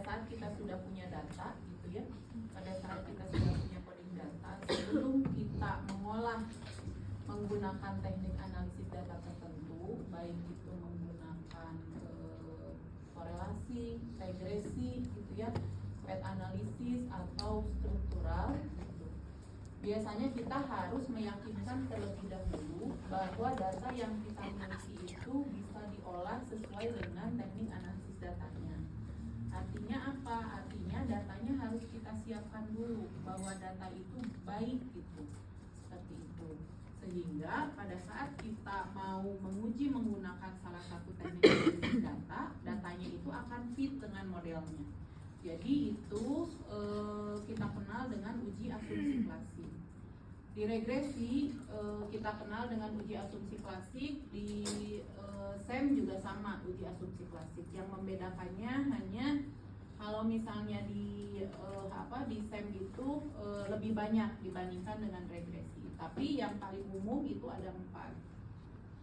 saat kita sudah punya data gitu ya, pada saat kita sudah punya coding data, sebelum kita mengolah menggunakan teknik analisis data tertentu, baik itu menggunakan korelasi, regresi gitu ya, path analisis atau struktural gitu. Biasanya kita harus meyakinkan terlebih dahulu bahwa data yang kita miliki itu bisa diolah sesuai dengan teknik analisis datanya. Artinya apa? Artinya datanya harus kita siapkan dulu bahwa data itu baik gitu, seperti itu. Sehingga pada saat kita mau menguji menggunakan salah satu teknik analisis data, datanya itu akan fit dengan modelnya. Jadi itu kita kenal dengan uji asumsi klasik. Di regresi kita kenal dengan uji asumsi klasik, di SEM juga sama uji asumsi klasik. Yang membedakannya hanya kalau misalnya di SEM itu lebih banyak dibandingkan dengan regresi. Tapi yang paling umum itu ada 4.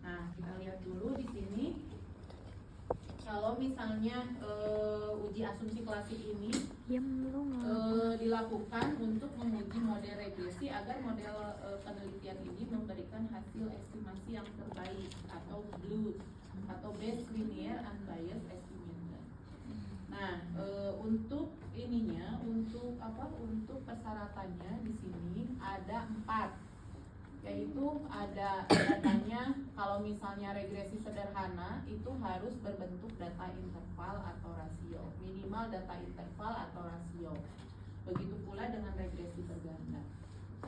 Nah, kita lihat dulu di sini. Kalau misalnya uji asumsi klasik ini dilakukan untuk menguji model regresi agar model penelitian ini memberikan hasil estimasi yang terbaik atau BLUS atau Best Linear Unbiased Estimation. Nah, untuk ininya, untuk persyaratannya di sini ada 4. Yaitu ada datanya, kalau misalnya regresi sederhana itu harus berbentuk data interval atau rasio, minimal data interval atau rasio. Begitu pula dengan regresi berganda.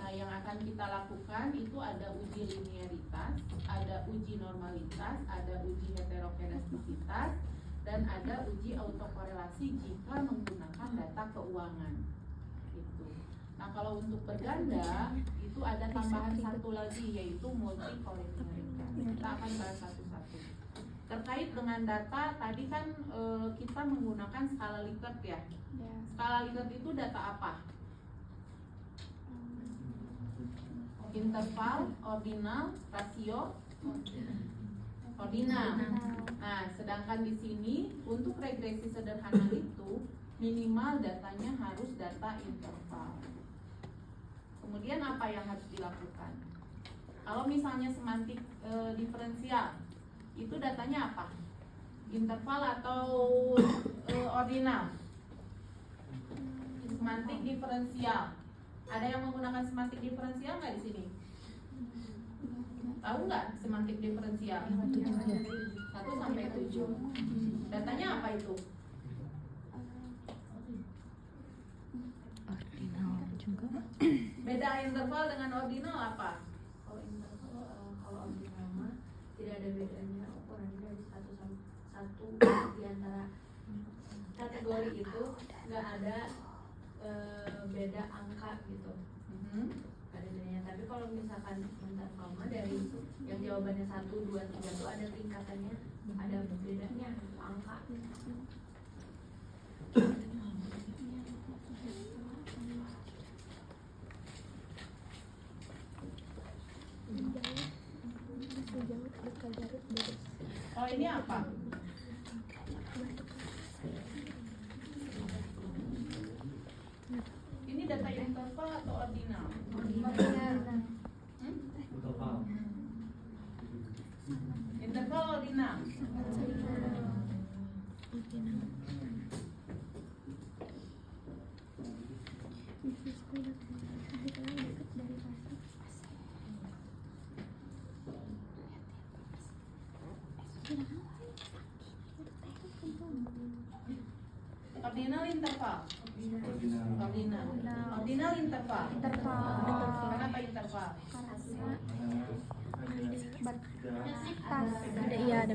Nah, yang akan kita lakukan itu ada uji linearitas, ada uji normalitas, ada uji heterogenestisitas, dan ada uji autokorelasi jika menggunakan data keuangan. Itu. Nah, kalau untuk berganda itu ada tambahan satu lagi, yaitu multi-kolinearitas. Kita akan bahas satu-satu. Terkait dengan data, tadi kan kita menggunakan skala Likert ya. Skala Likert itu data apa? Interval, ordinal, rasio, ordinal. Nah, sedangkan di sini untuk regresi sederhana itu minimal datanya harus data interval. Kemudian apa yang harus dilakukan? Kalau misalnya semantik diferensial, itu datanya apa? Interval atau ordinal? Semantik diferensial. Ada yang menggunakan semantik diferensial nggak di sini? Tahu nggak semantik diferensial? 1 sampai 7. Datanya apa itu? Beda interval dengan ordinal apa? Kalau interval, kalau ordinal mah tidak ada bedanya, ukurannya dari satu di antara kategori itu nggak ada beda angka gitu. Ada bedanya. Tapi kalau misalkan interval mah dari yang jawabannya 1, 2, 3 itu ada tingkatannya, ada bedanya angka. Oh, ini apa? Ini data interval atau ordinal? Interval ordinal. Ordinal interval. Ordinal interval. Kenapa interval? Iya, ada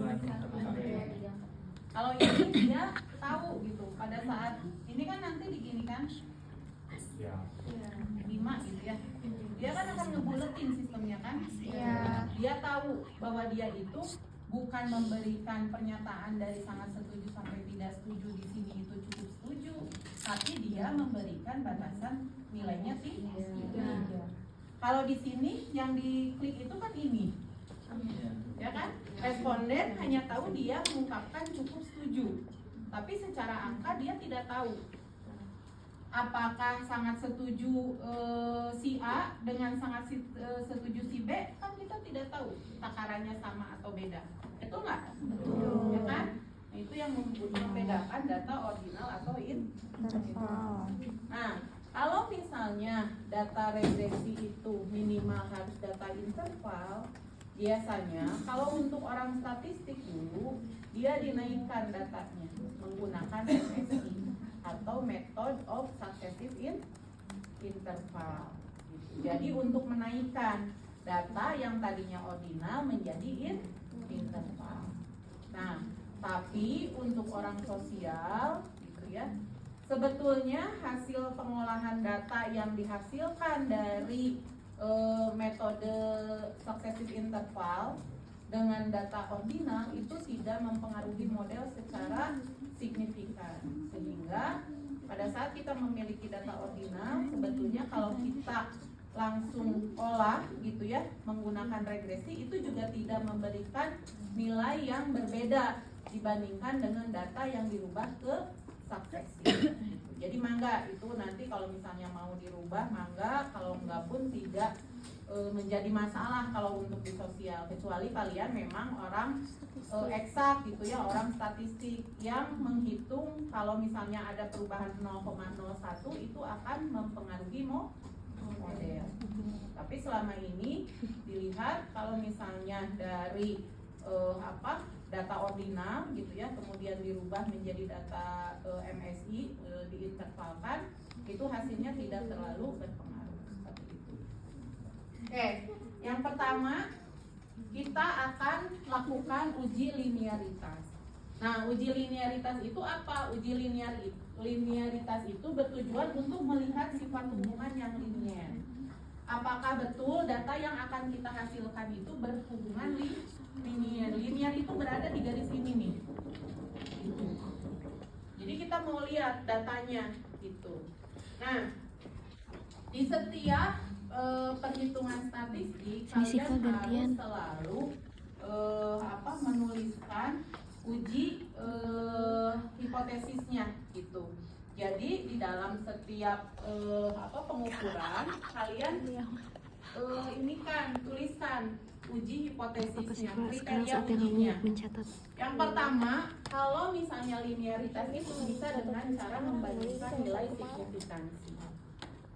Kalau ini dia tahu gitu pada saat ini kan nanti digini kan 5 gitu ya. Dia kan akan ngebuletin sistemnya kan. Dia tahu bahwa dia itu bukan memberikan pernyataan dari sangat setuju sampai tidak setuju, di sini itu cukup setuju, tapi dia memberikan batasan nilainya tinggi. Kalau di sini yang diklik itu kan ini, ya kan? Responden hanya tahu dia mengungkapkan cukup setuju, tapi secara angka dia tidak tahu apakah sangat setuju si A dengan sangat setuju si B, kan kita tidak tahu takarannya sama atau beda, betul nggak? Betul. Ya kan? Nah, itu yang membedakan data ordinal atau interval. Nah, kalau misalnya data regresi itu minimal harus data interval, biasanya kalau untuk orang statistik dulu dia dinaikkan datanya menggunakan MSI atau method of successive interval. Jadi untuk menaikkan data yang tadinya ordinal menjadi interval. Nah, tapi untuk orang sosial gitu ya, sebetulnya hasil pengolahan data yang dihasilkan dari metode successive interval dengan data ordinal itu tidak mempengaruhi model secara signifikan, sehingga pada saat kita memiliki data ordinal, sebetulnya kalau kita langsung olah gitu ya menggunakan regresi, itu juga tidak memberikan nilai yang berbeda dibandingkan dengan data yang dirubah ke successive. Jadi mangga itu nanti kalau misalnya mau dirubah mangga, kalau enggak pun tidak menjadi masalah kalau untuk di sosial, kecuali kalian memang orang eksak gitu ya, orang statistik yang menghitung kalau misalnya ada perubahan 0,01 itu akan mempengaruhi model. Tapi selama ini dilihat kalau misalnya dari data ordinal gitu ya, kemudian dirubah menjadi data MSI, diintervalkan, itu hasilnya tidak terlalu berpengaruh seperti itu. Oke, yang pertama kita akan lakukan uji linearitas. Nah, uji linearitas itu apa? Uji linearitas itu bertujuan untuk melihat sifat hubungan yang linier. Apakah betul data yang akan kita hasilkan itu berhubungan linier? Linier itu berada di garis ini nih. Jadi kita mau lihat datanya gitu. Nah, di setiap perhitungan statistik kalian harus selalu menuliskan uji hipotesisnya gitu. Jadi di dalam setiap pengukuran kalian ini kan tuliskan uji hipotesisnya, kriteria ujinya. Yang pertama, kalau misalnya linearitas itu bisa dengan cara membandingkan nilai signifikansi.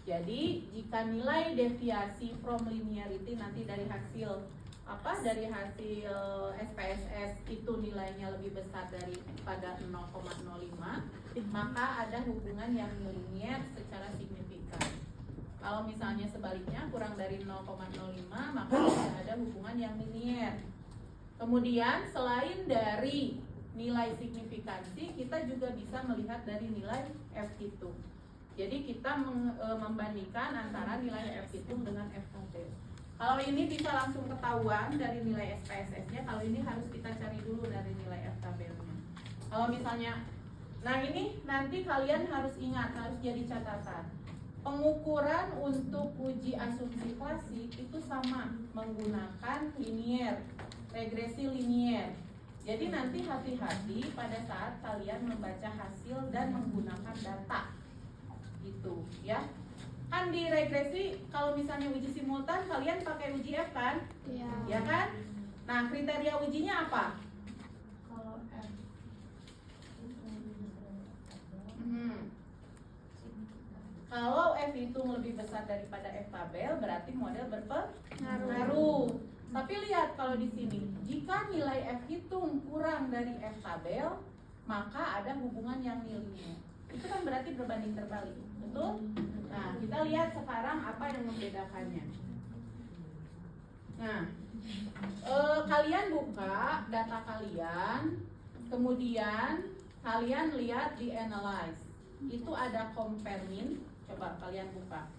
Jadi jika nilai deviasi from linearity nanti dari hasil SPSS itu nilainya lebih besar daripada 0,05, maka ada hubungan yang linier secara signifikan. Kalau misalnya sebaliknya kurang dari 0,05, maka tidak ada hubungan yang linier. Kemudian selain dari nilai signifikansi, kita juga bisa melihat dari nilai F hitung. Jadi kita membandingkan antara nilai F hitung dengan F tabel. Kalau ini bisa langsung ketahuan dari nilai SPSS-nya, kalau ini harus kita cari dulu dari nilai F tabelnya. Kalau misalnya, nah ini nanti kalian harus ingat, harus jadi catatan. Pengukuran untuk uji asumsi klasik itu sama, menggunakan linier, regresi linier. Jadi nanti hati-hati pada saat kalian membaca hasil dan menggunakan data. Gitu ya. Kan di regresi kalau misalnya uji simultan kalian pakai uji F kan? Iya. Ya kan? Nah, kriteria ujinya apa? Kalau F Kalau F hitung lebih besar daripada F tabel berarti model berpengaruh. Tapi lihat kalau di sini, jika nilai F hitung kurang dari F tabel, maka ada hubungan yang nilainya. Itu kan berarti berbanding terbalik, betul? Nah, kita lihat sekarang apa yang membedakannya. Nah, kalian buka data kalian, kemudian kalian lihat di analyze. Itu ada compare min, coba kalian buka.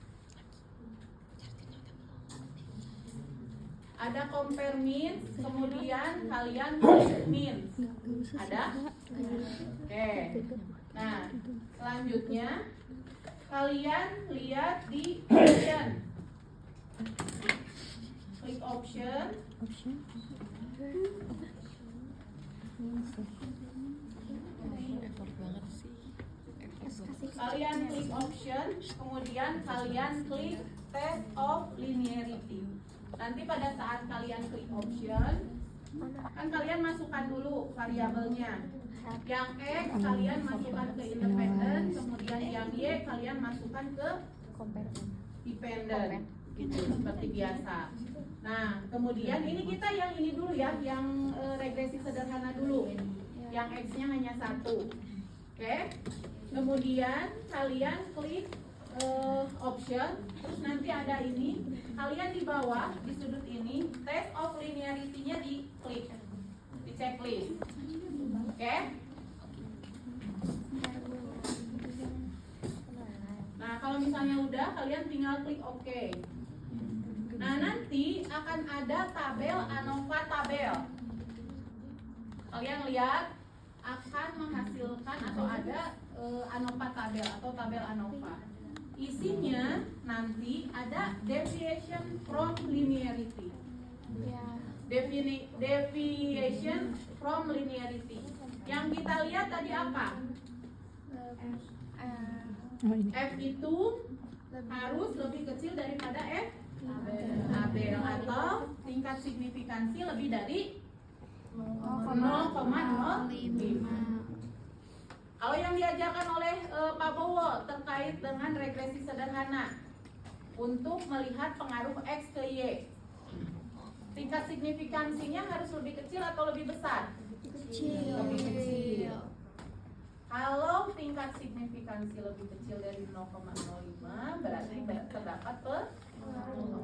Ada compare min, kemudian kalian clear min. Ada? Oke. Nah, selanjutnya kalian lihat di option. Klik option. Kalian klik option, kemudian kalian klik test of linearity. Nanti pada saat kalian klik option, kan kalian masukkan dulu variabelnya. Yang X kalian masukkan ke independen, kemudian yang Y kalian masukkan ke dependent, gitu, seperti biasa. Nah, kemudian ini kita yang ini dulu ya, yang regresi sederhana dulu. Yang X-nya hanya 1. Oke. Kemudian kalian klik option, terus nanti ada ini, kalian di bawah di sudut ini test of linearity-nya diklik, di checklist. Oke. Nah, kalau misalnya udah, kalian tinggal klik OK. Nah, nanti akan ada tabel ANOVA tabel. Kalian lihat akan menghasilkan atau ada ANOVA tabel atau tabel ANOVA. Isinya nanti ada deviation from linearity. Deviation from linearity. Yang kita lihat tadi apa? F itu harus lebih kecil daripada F tabel atau tingkat signifikansi lebih dari 0,05. Kalau yang diajarkan oleh Pak Bowo terkait dengan regresi sederhana untuk melihat pengaruh X ke Y, tingkat signifikansinya harus lebih kecil atau lebih besar? Lebih kecil. Kalau tingkat signifikansi lebih kecil dari 0,05 berarti terdapat pengaruh.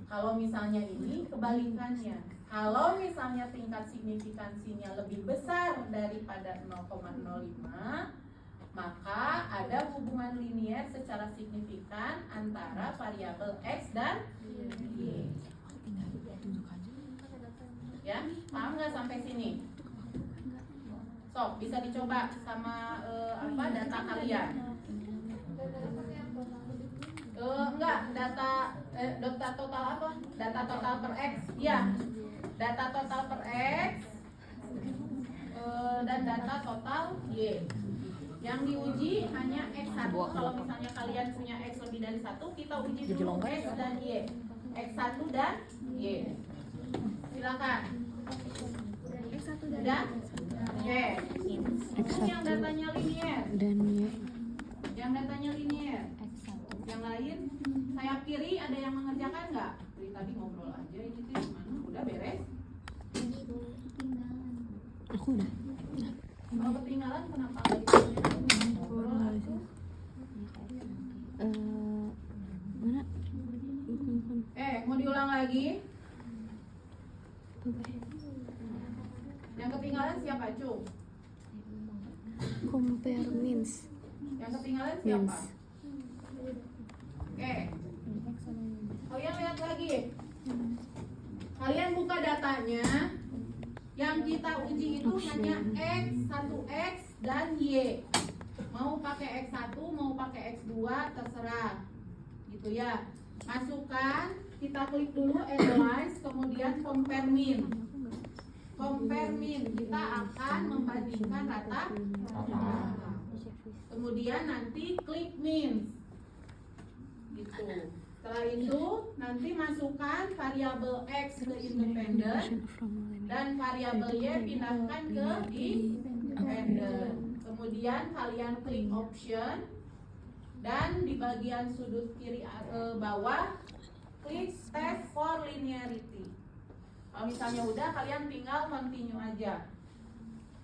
Kalau misalnya ini kebalikannya, kalau misalnya tingkat signifikansinya lebih besar daripada 0,05, maka ada hubungan linier secara signifikan antara variabel X dan Y. Ya, paham nggak sampai sini? So, bisa dicoba sama data kalian. Enggak, data total apa? Data total per X. Ya, data total per X dan data total Y. Yang diuji hanya X1. Kalau misalnya kalian punya X lebih dari 1, kita uji dulu X dan Y. X1 dan Y. Silakan. Udah? Oke. Yang datanya linear. Dan Y. Yang datanya linear. Yang lain, sayap kiri ada yang mengerjakan nggak? Dari tadi ngobrol aja ini sih, mana? Udah beres? Aku udah. Kalau ketinggalan kenapa lagi ngobrol aja? Mana? Mau diulang lagi? Yang ketinggalan siapa, Cung? Compare means. Yang ketinggalan siapa? Oke. Kalian lihat lagi. Kalian buka datanya. Yang kita uji itu hanya X, 1X dan Y. Mau pakai X1, mau pakai X2, terserah. Gitu ya. Masukkan, kita klik dulu analyze, kemudian compare mean. Compare mean, kita akan membandingkan rata. Kemudian nanti klik means. Gitu. Setelah itu nanti masukkan variabel X ke independen dan variabel Y pindahkan ke dependent. Kemudian kalian klik option dan di bagian sudut kiri bawah klik test for linearity. Kalau misalnya udah, kalian tinggal continue aja.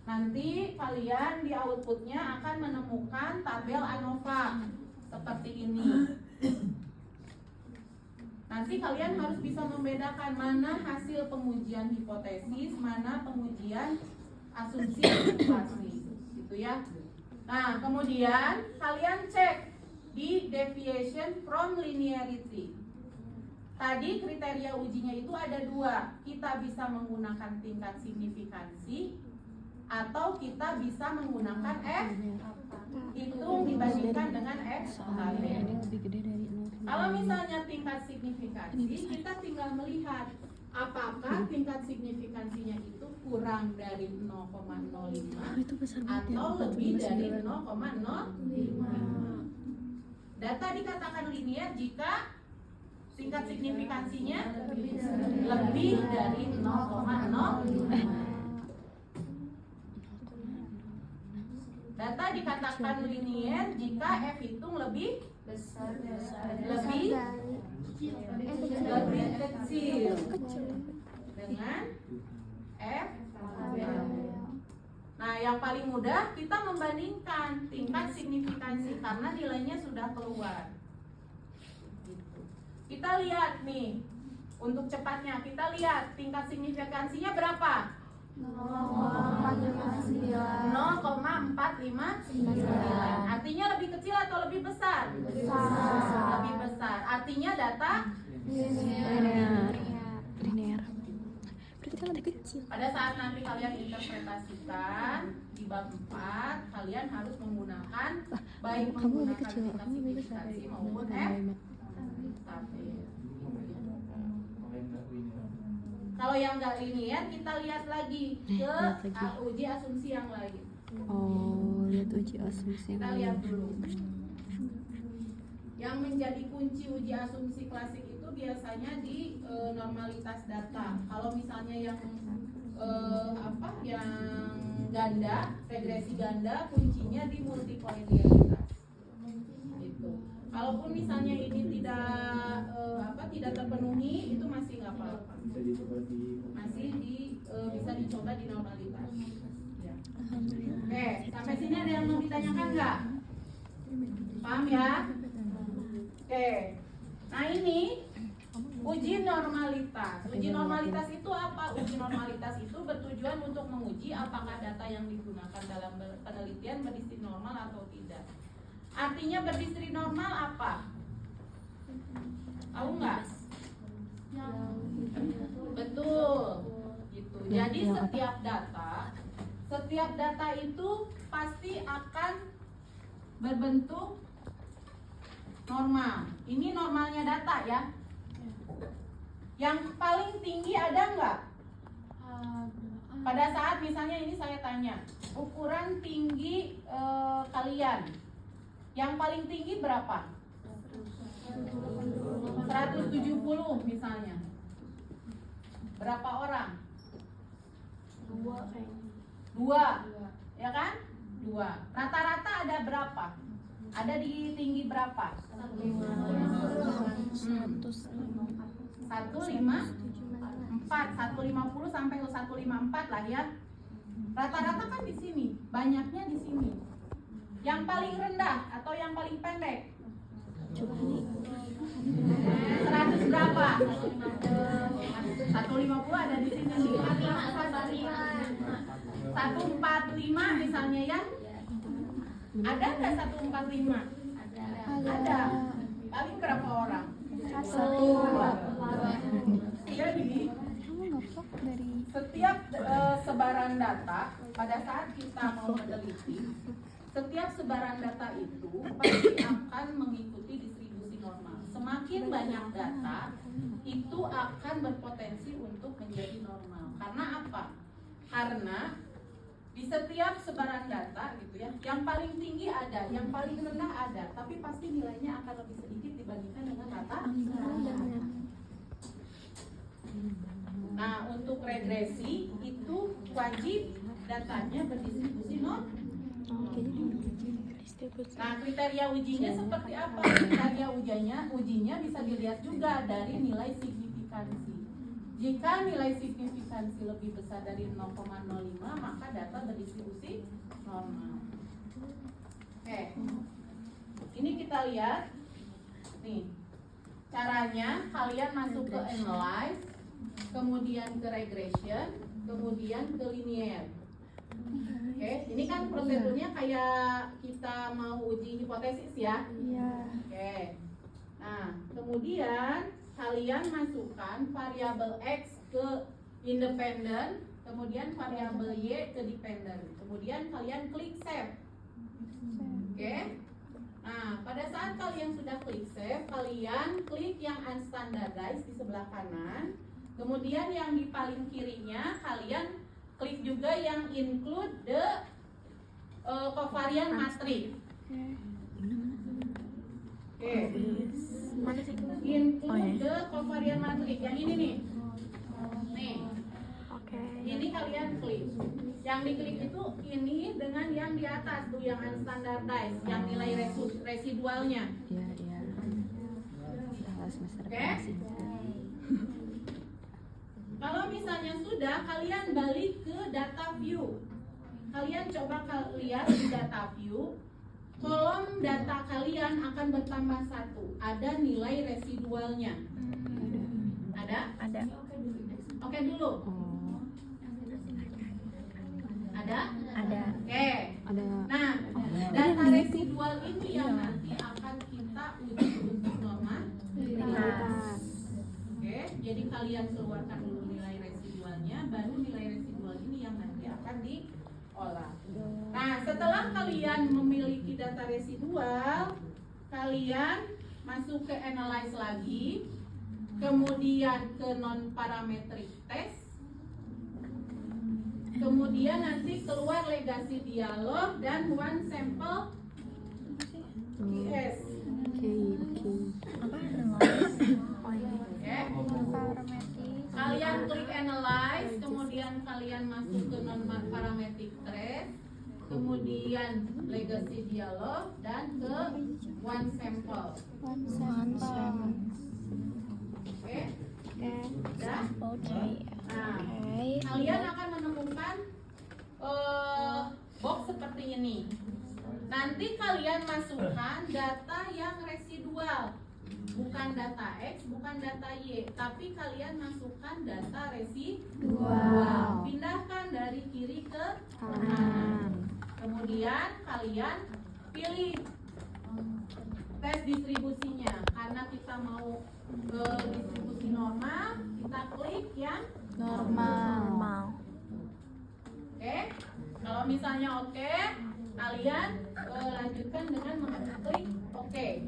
Nanti kalian di outputnya akan menemukan tabel ANOVA seperti ini. Nanti kalian harus bisa membedakan mana hasil pengujian hipotesis, mana pengujian asumsi kalkulasi, gitu ya. Nah, kemudian kalian cek di deviation from linearity. Tadi kriteria ujinya itu ada 2. Kita bisa menggunakan tingkat signifikansi atau kita bisa menggunakan F hitung dibandingkan dengan F tabel. Kalau misalnya tingkat signifikansi, kita tinggal melihat apakah tingkat signifikansinya itu kurang dari 0,05 itu besar banget ya. atau lebih dari 0,05. Data dikatakan linear jika tingkat signifikansinya lebih dari 0,05. Data dikatakan linear jika F hitung lebih lebih kecil dengan F. Nah, yang paling mudah kita membandingkan tingkat signifikansi karena nilainya sudah keluar. Gitu. Kita lihat nih, untuk cepatnya kita lihat tingkat signifikansinya berapa? 0,459. Artinya lebih kecil atau lebih besar? Lebih besar. Artinya data Linear. Berarti kan lebih kecil. pada saat nanti kalian interpretasikan di bab 4, kalian harus menggunakan baik Kamu lebih menggunakan kecil, tingkat aku lebih besar signifikansi dari maupun kamu. F. Kalau yang nggak linear, kita lihat lagi ke Lihat lagi. uji asumsi yang lain. Oh, lihat uji asumsi. Kita lihat dulu. Yang menjadi kunci uji asumsi klasik itu biasanya di normalitas data. Kalau misalnya yang yang ganda, regresi ganda, kuncinya di multikolinearitas. Gitu. Kalaupun misalnya ini tidak terpenuhi, itu masih nggak apa-apa. Masih bisa dicoba di normalitas. Ya. Oke, sampai sini ada yang mau ditanyakan nggak? Paham ya? Oke. Nah, ini uji normalitas. Uji normalitas itu apa? Uji normalitas itu bertujuan untuk menguji apakah data yang digunakan dalam penelitian berdistri normal atau tidak. Artinya berdistri normal apa? Tahu nggak? Betul. Gitu. Jadi setiap data itu pasti akan berbentuk normal. Ini normalnya data ya. Yang paling tinggi ada nggak? Pada saat misalnya ini saya tanya, ukuran tinggi kalian, yang paling tinggi berapa? 170 misalnya. Berapa orang? 2, ya kan? 2. Rata-rata ada berapa? Ada di tinggi berapa? 150 sampai 154 lah ya. Rata-rata kan di sini, banyaknya di sini. Yang paling rendah atau yang paling pendek? 100 berapa? 150 ada di sini. 145 misalnya ya. Ada nggak 145? Ada. Paling berapa orang? 1. Jadi setiap sebaran data pada saat kita mau meneliti, setiap sebaran data itu pasti akan mengikuti distribusi normal. Semakin banyak data, itu akan berpotensi untuk menjadi normal. Karena apa? Karena di setiap sebaran data gitu ya, yang paling tinggi ada, yang paling rendah ada, tapi pasti nilainya akan lebih sedikit dibandingkan dengan rata. Nah, untuk regresi itu wajib datanya berdistribusi normal. Nah, kriteria ujinya seperti apa? Kriteria ujinya bisa dilihat juga dari nilai signifikansi. Jika nilai signifikansi lebih besar dari 0,05, maka data berdistribusi normal. Oke. Ini kita lihat. Nih. Caranya kalian masuk ke analyze, kemudian ke regression, kemudian ke linear. Oke, ini kan prosedurnya kayak kita mau uji hipotesis ya. Oke. Nah, kemudian kalian masukkan variabel X ke independen, kemudian variabel Y ke dependen. Kemudian kalian klik save. Oke. Nah, pada saat kalian sudah klik save, kalian klik yang unstandardized di sebelah kanan. Kemudian yang di paling kirinya kalian klik juga yang include the covariant matrix. Oke. Include the covariant matrix. Yang ini nih. Nih. Ini kalian klik. Yang diklik itu ini dengan yang di atas tuh yang unstandardized, yang nilai residualnya. Iya, iya. Salah semester Oke. Kalau misalnya sudah, kalian balik ke data view. Kalian coba lihat di data view, kolom data kalian akan bertambah 1. Ada nilai residualnya. Ada? Ada. Oke dulu. Ada? Ada. Oke. Ada. Nah, data residual ini yang nanti akan kita uji untuk norma. Oke, jadi kalian keluarkan dulu nilai residualnya, baru nilai residual ini yang nanti akan diolah. Nah, setelah kalian memiliki data residual, kalian masuk ke analyze lagi, kemudian ke non parametric test, kemudian nanti keluar legacy dialog dan one sample IS. Oke. Kalian klik analyze, kemudian kalian masuk ke non parametric trace, kemudian legacy dialog dan ke one sample. Oke, udah. Nah, kalian akan menemukan box seperti ini. Nanti kalian masukkan data yang residual. Bukan data X, bukan data Y, tapi kalian masukkan data residual. Pindahkan dari kiri ke kanan. Kemudian kalian pilih tes distribusinya. Karena kita mau ke distribusi normal, kita klik yang Normal. oke. Kalau misalnya oke, kalian lanjutkan dengan mengklik oke.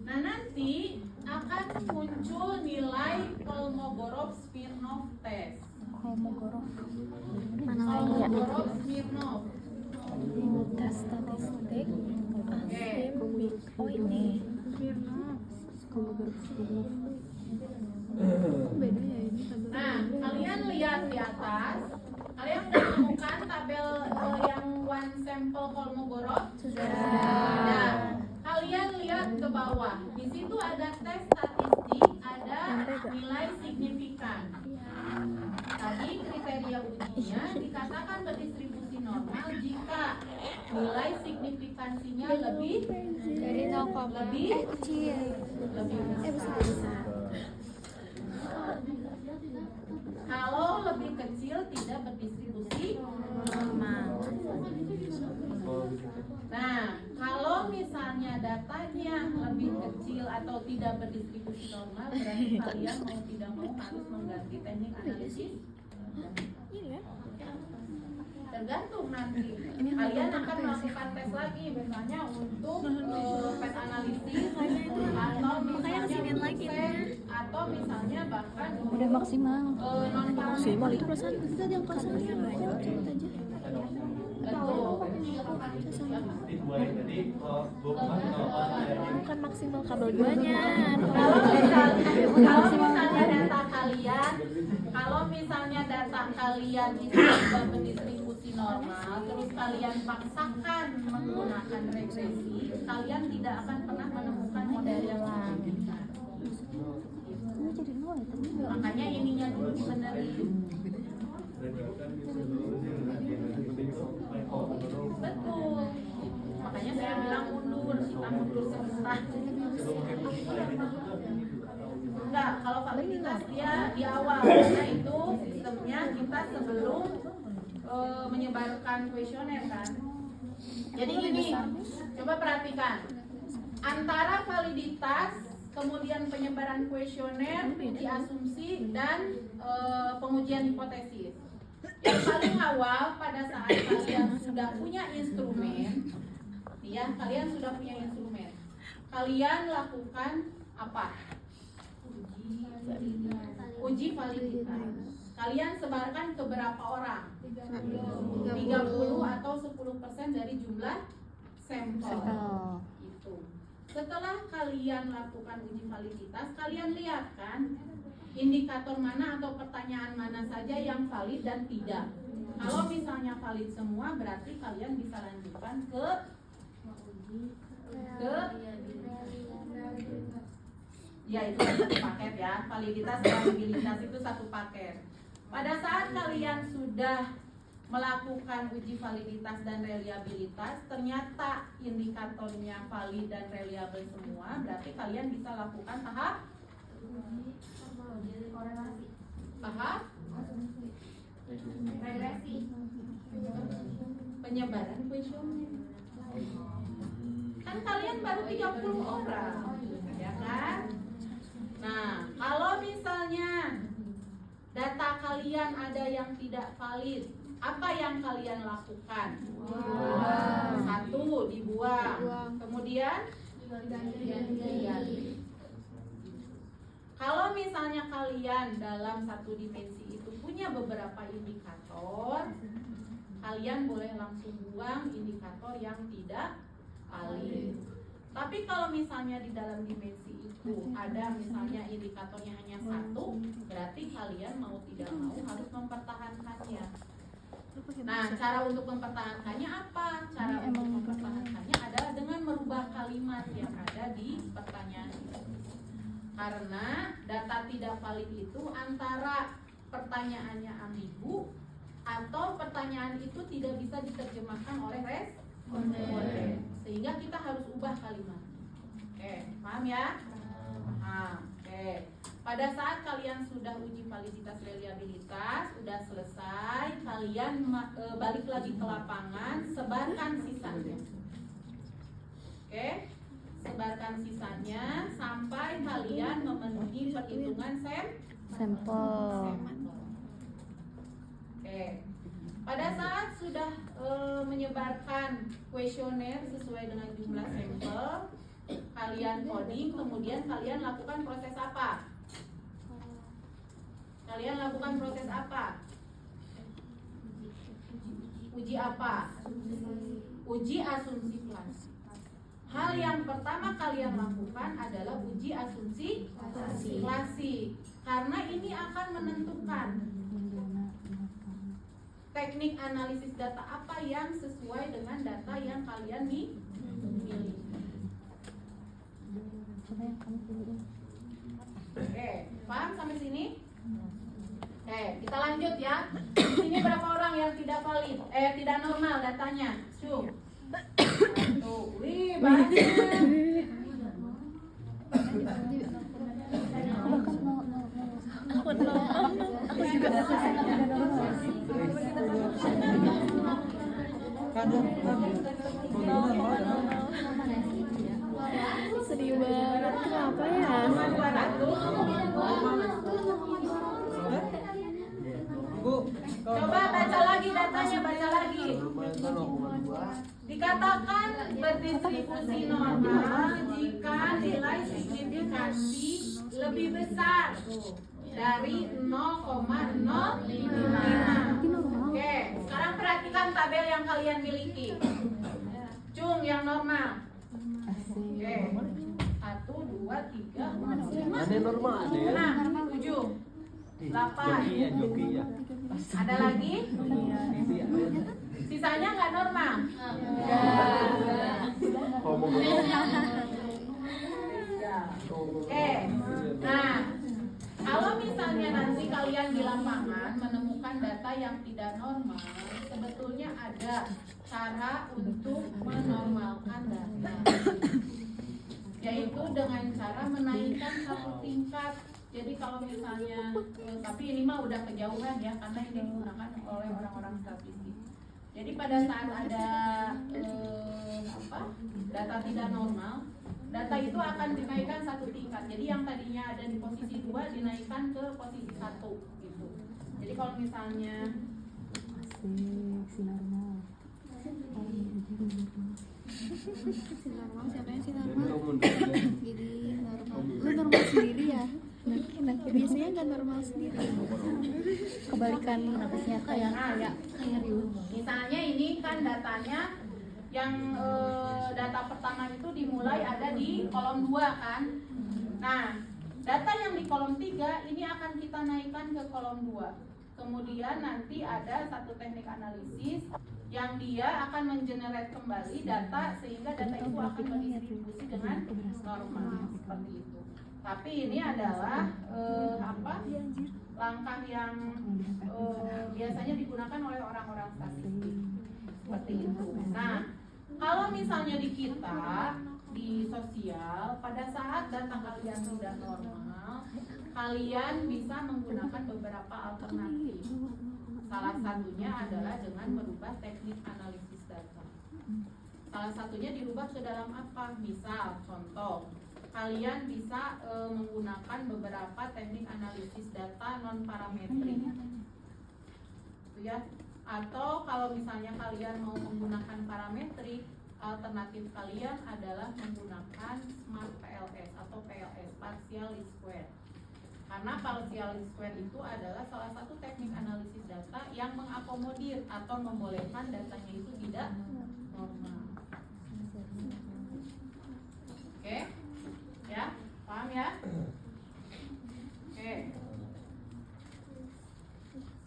Nah, nanti akan muncul nilai Kolmogorov-Smirnov test. Kolmogorov-Smirnov. Tes statistik. Oke. Oh ini. Nah, kalian lihat di atas. Kalian sudah menemukan tabel yang one sample Kolmogorov? Sudah. Ada. Kalian lihat ke bawah. Di situ ada tes statistik, ada nilai signifikan. Tadi kriteria ujinya dikatakan berdistribusi normal jika nilai signifikansinya lebih Dari 0, lebih kecil. lebih besar. Kalau lebih kecil tidak berdistribusi normal. Nah, kalau misalnya datanya lebih kecil atau tidak berdistribusi normal, berarti kalian mau tidak mau harus mengganti teknik analisis. Tergantung nanti kalian akan melakukan tes lagi, misalnya untuk pet analisis atau misalnya buset, atau misalnya bahkan Udah maksimal. non Maksimal itu perasaan kita yang pasangnya banyak cepet aja. Bukan maksimal kabel duanya. Kalau misalnya data kalian itu sudah berdistribusi normal, terus kalian paksakan menggunakan regresi, kalian tidak akan pernah menemukan model yang signifikan. Makanya ininya dulu dibenerin. Betul. Makanya saya bilang mundur, kita mundur sebentar. Enggak, kalau validitas dia di awal, karena itu sistemnya kita sebelum menyebarkan kuesioner kan. Jadi gini, coba perhatikan. Antara validitas, kemudian penyebaran kuesioner, uji asumsi, dan pengujian hipotesis. Yang paling awal pada saat kalian sudah punya instrumen, ya kalian sudah punya instrumen, kalian lakukan apa? uji validitas. Kalian sebarkan ke berapa orang? 30 atau 10% dari jumlah sampel. Itu. Setelah kalian lakukan uji validitas, kalian lihat kan indikator mana atau pertanyaan mana saja yang valid dan tidak. Kalau misalnya valid semua, berarti kalian bisa lanjutkan ke ya itu satu paket ya. Validitas dan reliabilitas itu satu paket. Pada saat kalian sudah melakukan uji validitas dan reliabilitas, ternyata indikatornya valid dan reliable semua, berarti kalian bisa lakukan tahap regresi. penyebaran kuesioner. Kan kalian baru 30 orang, ya kan? Nah, kalau misalnya data kalian ada yang tidak valid, apa yang kalian lakukan? Satu, dibuang. Kemudian kalau misalnya kalian dalam satu dimensi itu punya beberapa indikator, kalian boleh langsung buang indikator yang tidak valid. Tapi kalau misalnya di dalam dimensi itu ada misalnya indikatornya hanya satu, berarti kalian mau tidak mau harus mempertahankannya. Nah, cara untuk mempertahankannya apa? Cara untuk mempertahankannya adalah dengan merubah kalimat yang ada di pertanyaan itu. Karena data tidak valid itu antara pertanyaannya ambigu atau pertanyaan itu tidak bisa diterjemahkan oleh responden. Sehingga kita harus ubah kalimat. Oke, paham ya? Oke. Pada saat kalian sudah uji validitas reliabilitas, sudah selesai, kalian balik lagi ke lapangan, sebarkan sisanya. Oke? Sebarkan sisanya sampai kalian memenuhi perhitungan sampel. Oke. Pada saat sudah menyebarkan kuesioner sesuai dengan jumlah sampel, kalian coding, kemudian kalian lakukan proses apa? Kalian lakukan proses apa? Uji apa? Uji asumsi klasi. Hal yang pertama kalian lakukan adalah uji asumsi klasi. Karena ini akan menentukan teknik analisis data apa yang sesuai dengan data yang kalian miliki. Oke, paham sampai sini? Oke, kita lanjut ya. Di sini berapa orang yang tidak valid? Tidak normal datanya. Tuh. Wih, banyak. Sedih banget, kenapa ya? Coba baca lagi datanya, baca lagi. Dikatakan berdistribusi normal jika nilai signifikansi lebih besar dari 0,05. Oke, sekarang perhatikan tabel yang kalian miliki. Cung yang normal. Oke, 1, 2, 3, 4, 5. Ada normal ada ya? 6, 7, 8. Joki ya. Ada lagi? Sisanya nggak normal. Oke. Nah, kalau misalnya nanti kalian di lapangan menemukan data yang tidak normal, sebetulnya ada cara untuk menormalkan data, yaitu dengan cara menaikkan satu tingkat. Jadi kalau misalnya, tapi ini mah udah kejauhan ya, karena ini digunakan oleh orang-orang statistik. Jadi pada saat ada data tidak normal, data itu akan dinaikkan satu tingkat. Jadi yang tadinya ada di posisi 2 dinaikkan ke posisi 1 gitu. Jadi kalau misalnya Sinormal siapa yang sinormal? Jadi normal. Lu normal sendiri ya? biasanya nggak normal sendiri. Kebalikan habisnya kayak Misalnya ini kan datanya yang data pertama itu dimulai ada di kolom 2 kan. Nah, data yang di kolom 3 ini akan kita naikkan ke kolom 2. Kemudian nanti ada satu teknik analisis yang dia akan mengenerate kembali data sehingga data itu akan berdistribusi dengan normal seperti itu. Tapi ini adalah langkah yang biasanya digunakan oleh orang-orang statistik seperti itu. Nah, kalau misalnya di kita di sosial, pada saat data kalian sudah normal, kalian bisa menggunakan beberapa alternatif. Salah satunya adalah dengan merubah teknik analisis data. Salah satunya dirubah ke dalam apa? Misal, contoh, kalian bisa menggunakan beberapa teknik analisis data non parametrik, ya. Atau kalau misalnya kalian mau menggunakan parametrik, alternatif kalian adalah menggunakan Smart PLS atau PLS, partial least square. Karena partial least square itu adalah salah satu teknik analisis data yang mengakomodir atau membolehkan datanya itu tidak normal. Oke? Ya, paham ya? Oke.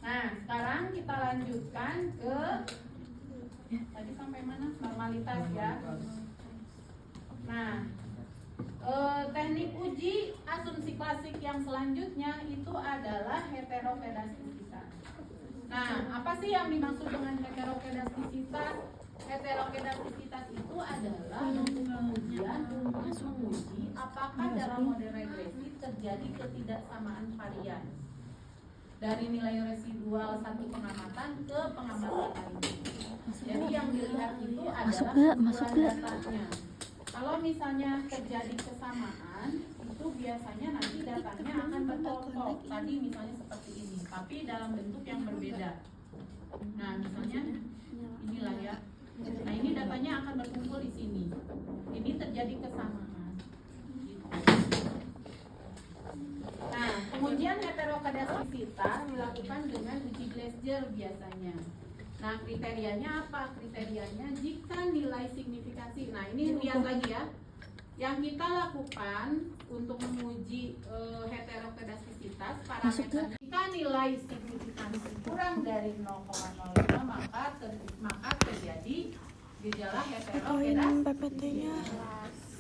Nah, sekarang kita lanjutkan ke tadi sampai mana? Normalitas ya. Nah, teknik uji asumsi klasik yang selanjutnya itu adalah heterokedastisitas. Nah, apa sih yang dimaksud dengan heterokedastisitas? Heterokedastisitas itu adalah kemudian untuk menguji apakah dalam model regresi terjadi ketidaksamaan varian dari nilai residual satu pengamatan ke pengamatan lainnya. Jadi yang dilihat itu adalah kumpulan datanya. Kalau misalnya terjadi kesamaan, itu biasanya nanti datanya akan berkelompok. Tadi misalnya seperti ini, tapi dalam bentuk yang berbeda. Nah, misalnya inilah ya. Nah, ini datanya akan berkumpul di sini. Ini terjadi kesamaan. Gitu. Nah, kemudian heterokedastisitas dilakukan dengan uji Gleiser biasanya. Nah, kriterianya apa? Kriterianya jika nilai signifikasi. Nah, ini lihat lagi ya. Yang kita lakukan untuk menguji heterokedastisitas parameter jika nilai signifikansi kurang dari 0,05 maka terjadi gejala heterokedastisitas. PPT-nya.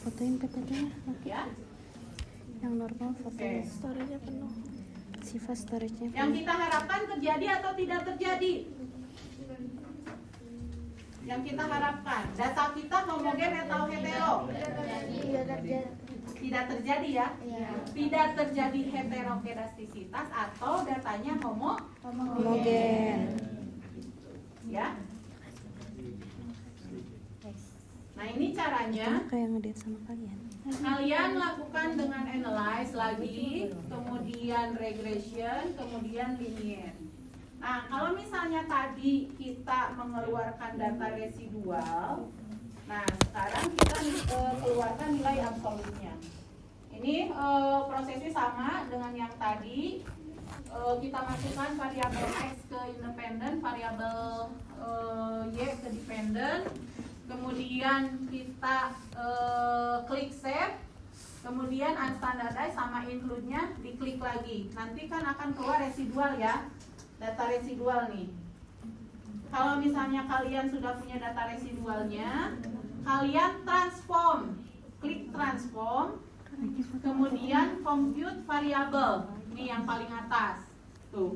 Fotoin PPT-nya. Ya. Yang normal fotoin storage-nya penuh. Sifat storage-nya penuh. Yang kita harapkan terjadi atau tidak terjadi? Yang kita harapkan data kita homogen atau hetero? Tidak terjadi ya? Tidak terjadi heterokedastisitas atau datanya homogen. Ya. Nah, ini caranya. Kayak ngedate sama kalian. Kalian lakukan dengan analyze lagi, kemudian regression, kemudian linear. Nah, kalau misalnya tadi kita mengeluarkan data residual, nah sekarang kita keluarkan nilai absolutnya. Ini prosesnya sama dengan yang tadi. Kita masukkan variabel X ke independen, variabel Y ke dependent. Kemudian kita klik save, kemudian unstandardized sama include-nya diklik lagi. Nanti kan akan keluar residual ya, data residual nih. Kalau misalnya kalian sudah punya data residualnya, kalian transform, klik transform, kemudian compute variable, ini yang paling atas, tuh.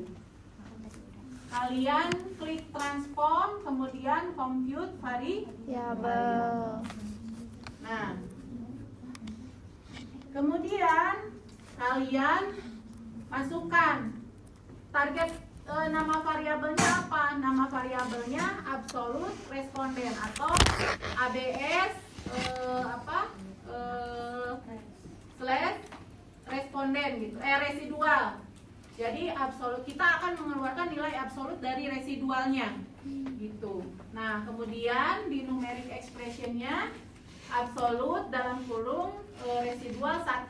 Kalian klik transform, kemudian compute variable. Nah, kemudian kalian masukkan target nama variabelnya apa? Nama variabelnya absolute responden atau ABS slash responden gitu, residual. Jadi absolut, kita akan mengeluarkan nilai absolut dari residualnya gitu. Nah, kemudian di numeric expressionnya absolut dalam kurung residual 1.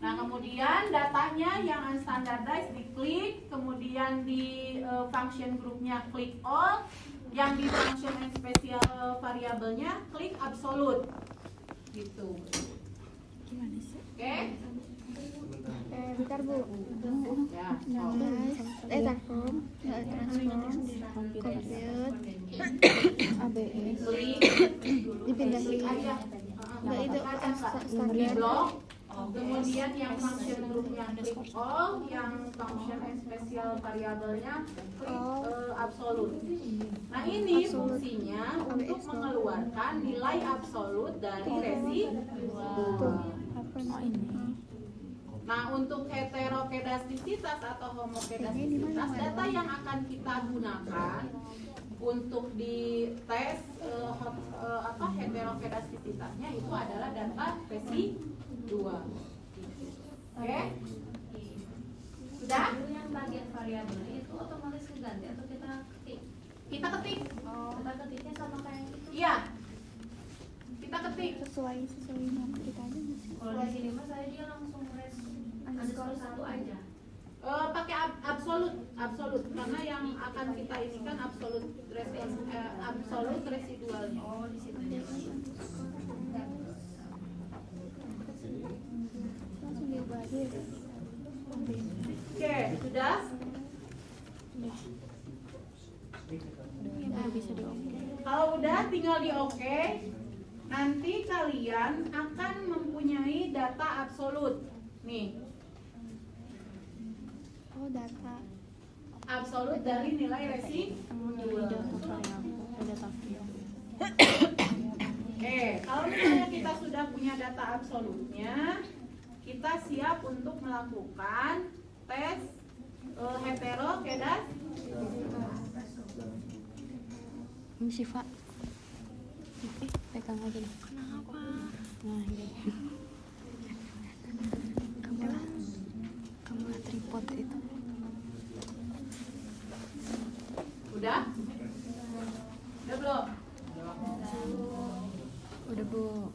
Nah, kemudian datanya yang unstandardized diklik, kemudian di function groupnya klik all, yang di function and special variabelnya klik absolute, gitu. Gimana sih? Oke? Bentar bu. Ya. Transform, compute, ABS, Klik, dipindahin. aja. Nah itu Di standar. blok. Kemudian yang function groupnya klik all, yang function and special variabelnya klik absolute. Nah, ini fungsinya untuk mengeluarkan nilai absolut dari residu. Apa ini? Nah, untuk heterokedastisitas atau homokedastisitas, data yang akan kita gunakan untuk di tes heterokedastisitasnya itu adalah data residual. Oke? Sudah? Yang bagian variabelnya itu otomatis keganti atau kita ketik? Kita ketik. Kita ketiknya sama kayak yang itu. Iya. Kita ketik. Sesuai mau kita aja nggak sih? Kalau di sini mah saya dia langsung res underscore 1 aja. Pakai absolut karena yang akan kita ini kan absolut residualnya. Oh, di situ. Langsung dibagi. Oke, sudah? Udah bisa dioke. Kalau udah tinggal di oke. Nanti kalian akan mempunyai data absolut. Nih, Oh data. absolut dari nilai residu. Data variabel. Data variabel. Oke, kalau misalnya kita sudah punya data absolutnya, kita siap untuk melakukan tes heterokedastisitas. Ini Syifa. Pegang aja deh. Kenapa? Nah ini. Kamu tripod itu. Udah? Udah belum? Udah bu.